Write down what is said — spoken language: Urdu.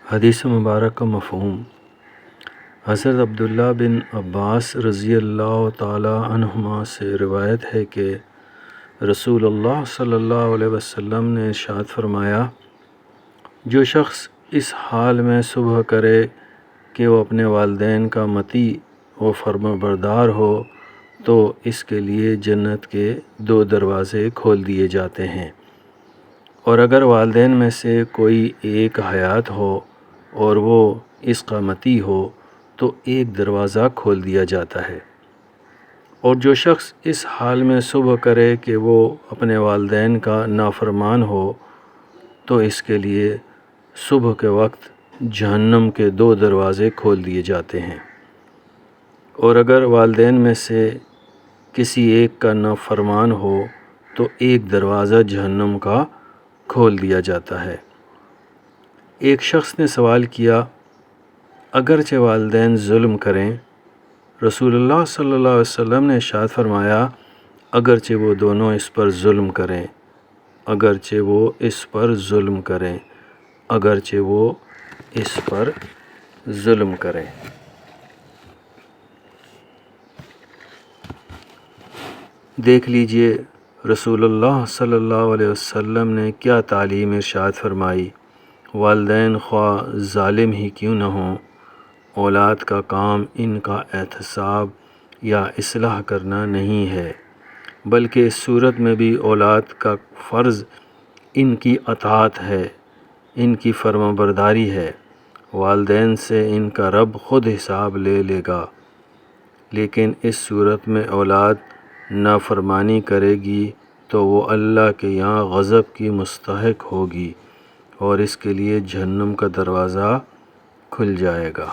حدیث مبارک کا مفہوم۔ حضرت عبداللہ بن عباس رضی اللہ تعالی عنہما سے روایت ہے کہ رسول اللہ صلی اللہ علیہ وسلم نے ارشاد فرمایا، جو شخص اس حال میں صبح کرے کہ وہ اپنے والدین کا مطیع و فرمانبردار ہو تو اس کے لیے جنت کے 2 دروازے کھول دیے جاتے ہیں، اور اگر والدین میں سے کوئی ایک حیات ہو اور وہ اس کا مطیع ہو تو 1 دروازہ کھول دیا جاتا ہے، اور جو شخص اس حال میں صبح کرے کہ وہ اپنے والدین کا نافرمان ہو تو اس کے لیے صبح کے وقت جہنم کے 2 دروازے کھول دیے جاتے ہیں، اور اگر والدین میں سے کسی ایک کا نافرمان ہو تو 1 دروازہ جہنم کا کھول دیا جاتا ہے۔ ایک شخص نے سوال کیا، اگرچہ والدین ظلم کریں؟ رسول اللہ صلی اللہ علیہ وسلم نے ارشاد فرمایا، اگرچہ وہ دونوں اس پر ظلم کریں، اگرچہ وہ اس پر ظلم کریں، اگرچہ وہ اس پر ظلم کریں۔ دیکھ لیجئے رسول اللہ صلی اللہ علیہ وسلم نے کیا تعلیم ارشاد فرمائی، والدین خواہ ظالم ہی کیوں نہ ہوں، اولاد کا کام ان کا احتساب یا اصلاح کرنا نہیں ہے، بلکہ اس صورت میں بھی اولاد کا فرض ان کی اطاعت ہے، ان کی فرمانبرداری ہے۔ والدین سے ان کا رب خود حساب لے لے گا، لیکن اس صورت میں اولاد نافرمانی کرے گی تو وہ اللہ کے یہاں غضب کی مستحق ہوگی اور اس کے لیے جہنم کا دروازہ کھل جائے گا۔